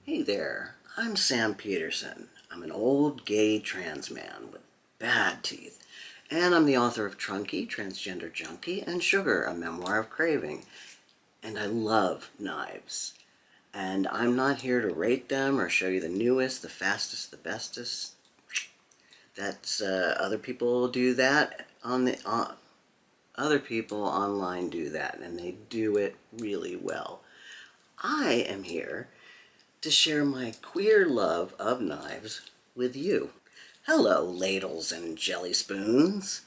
Hey there, I'm Sam Peterson. I'm an old gay trans man with bad teeth, and I'm the author of Trunky, Transgender Junkie, and Sugar, a memoir of craving. And I love knives. And I'm not here to rate them or show you the newest, the fastest, the bestest. That's other people do that other people online do that, and they do it really well. I am here to share my queer love of knives with you. Hello, ladles and jelly spoons.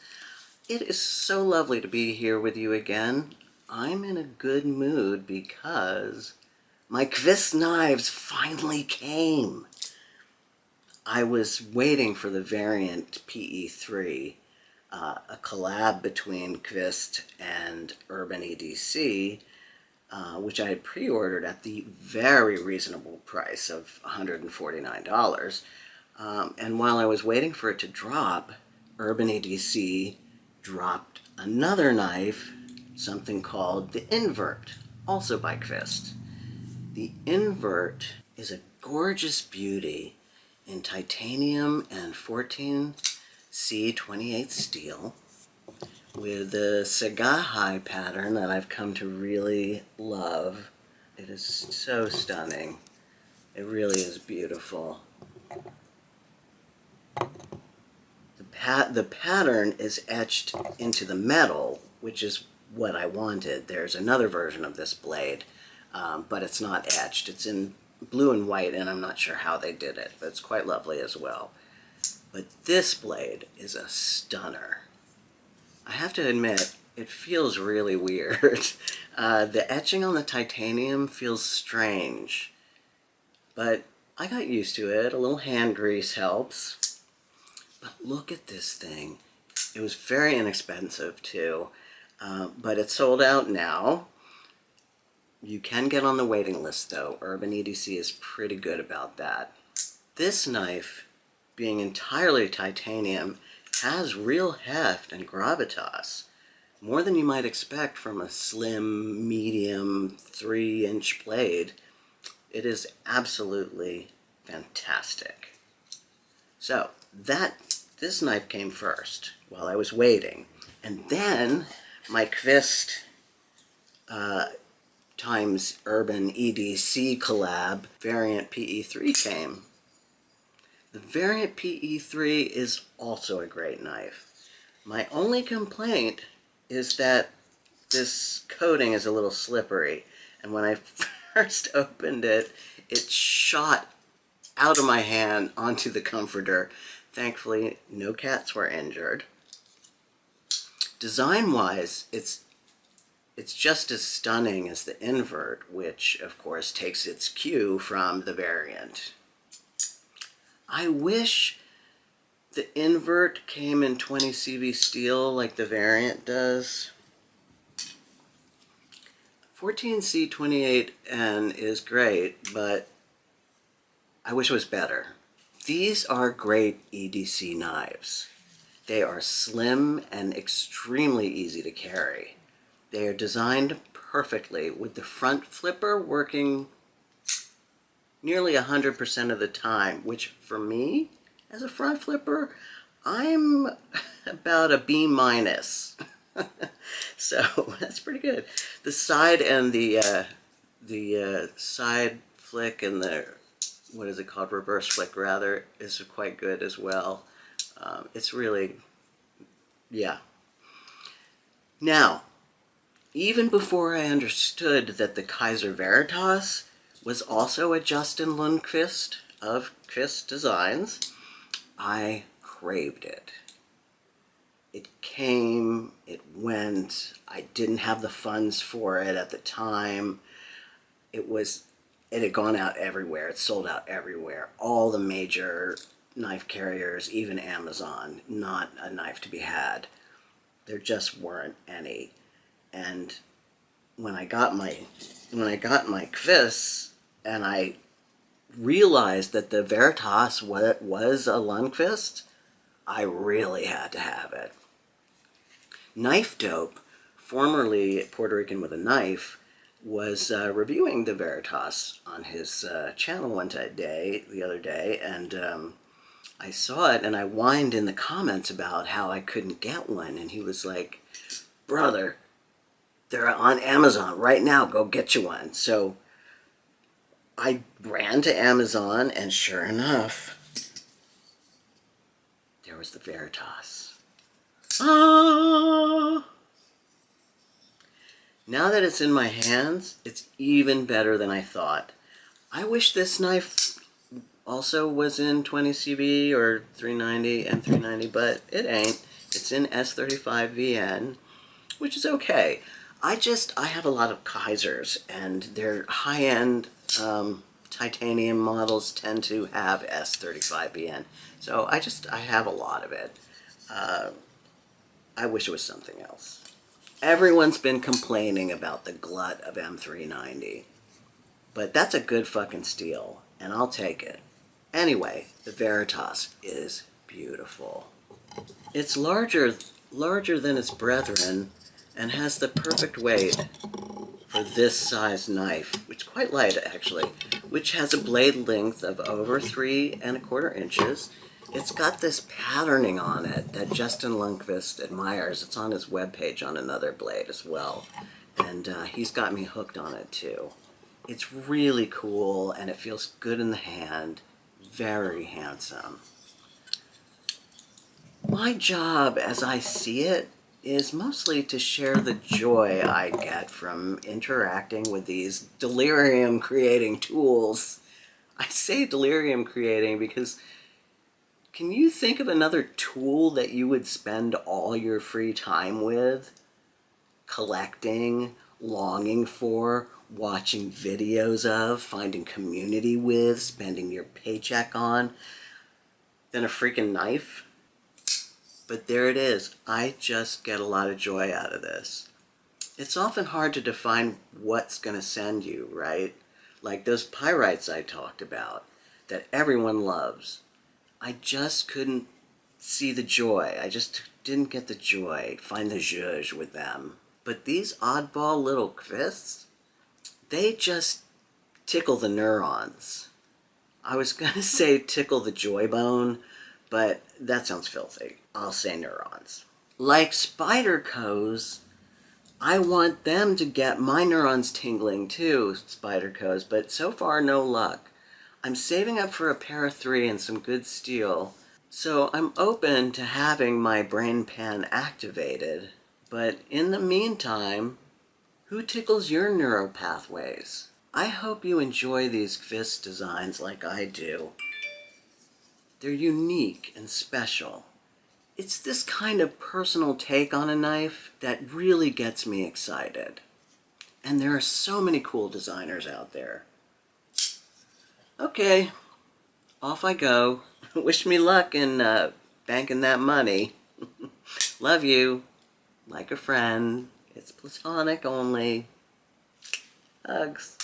It is so lovely to be here with you again. I'm in a good mood because my Qvist knives finally came. I was waiting for the Variant PE2, a collab between Qvist and Urban EDC, which I had pre-ordered at the very reasonable price of $149. And while I was waiting for it to drop, Urban EDC dropped another knife, something called the Invert, also by Qvist. The Invert is a gorgeous beauty in titanium and 14C28 steel, with the Sagahai pattern that I've come to really love. It is so stunning. It really is beautiful. The pattern is etched into the metal, which is what I wanted. There's another version of this blade, but it's not etched. It's in blue and white, and I'm not sure how they did it, but it's quite lovely as well. But this blade is a stunner. I have to admit, it feels really weird. The etching on the titanium feels strange, but I got used to it. A little hand grease helps. But look at this thing. It was very inexpensive too, but it's sold out now. You can get on the waiting list though. Urban EDC is pretty good about that. This knife, being entirely titanium, has real heft and gravitas, more than you might expect from a slim, medium, 3-inch blade. It is absolutely fantastic. So this knife came first while I was waiting, and then my Qvist times Urban EDC collab Variant PE2 came. The Variant PE2 is also a great knife. My only complaint is that this coating is a little slippery, and when I first opened it, it shot out of my hand onto the comforter. Thankfully, no cats were injured. Design-wise, it's just as stunning as the Invert, which of course takes its cue from the Variant. I wish the Invert came in 20 CV steel like the Variant does. 14C28N is great, but I wish it was better. These are great EDC knives. They are slim and extremely easy to carry. They are designed perfectly, with the front flipper working nearly 100% of the time, which for me, as a front flipper, I'm about a B-. So that's pretty good. The side and the side flick and the, what is it called, reverse flick rather, is quite good as well. It's really, yeah. Now, even before I understood that the Kizer Varatas was also a Justin Lundqvist of Qvist Designs, I craved it. It came, it went, I didn't have the funds for it at the time. It had gone out everywhere, it sold out everywhere. All the major knife carriers, even Amazon, not a knife to be had. There just weren't any. And when I got my Qvist, and I realized that the Varatas was a Lundqvist, I really had to have it. Knife Dope, formerly Puerto Rican with a Knife, was reviewing the Varatas on his channel the other day, and I saw it, and I whined in the comments about how I couldn't get one, and he was like, "Brother, they're on Amazon right now, go get you one." So I ran to Amazon, and sure enough, there was the Varatas. Ah! Now that it's in my hands, it's even better than I thought. I wish this knife also was in 20CV or 390 and 390, but it ain't. It's in S35VN, which is okay. I have a lot of Kizers, and their high-end titanium models tend to have S35VN. So I have a lot of it. I wish it was something else. Everyone's been complaining about the glut of M390, but that's a good fucking steal, and I'll take it. Anyway, the Varatas is beautiful. It's larger than its brethren, and has the perfect weight for this size knife, which is quite light actually, which has a blade length of over 3¼ inches. It's got this patterning on it that Justin Lundquist admires. It's on his webpage on another blade as well, and he's got me hooked on it too. It's really cool, and it feels good in the hand. Very handsome. My job, as I see it, is mostly to share the joy I get from interacting with these delirium-creating tools. I say delirium-creating because can you think of another tool that you would spend all your free time with? Collecting, longing for, watching videos of, finding community with, spending your paycheck on, than a freaking knife? But there it is. I just get a lot of joy out of this. It's often hard to define what's going to send you, right? Like those pyrites I talked about that everyone loves. I just couldn't see the joy. I just didn't get the joy, find the zhuzh with them. But these oddball little Qvists, they just tickle the neurons. I was going to say tickle the joy bone, but that sounds filthy. I'll say neurons. Like Spyderco's, I want them to get my neurons tingling too, Spyderco's, but so far no luck. I'm saving up for a pair of 3 and some good steel, so I'm open to having my brain pan activated. But in the meantime, who tickles your neural pathways? I hope you enjoy these Qvist designs like I do. They're unique and special. It's this kind of personal take on a knife that really gets me excited. And there are so many cool designers out there. Okay, off I go. Wish me luck in banking that money. Love you. Like a friend. It's platonic only. Hugs.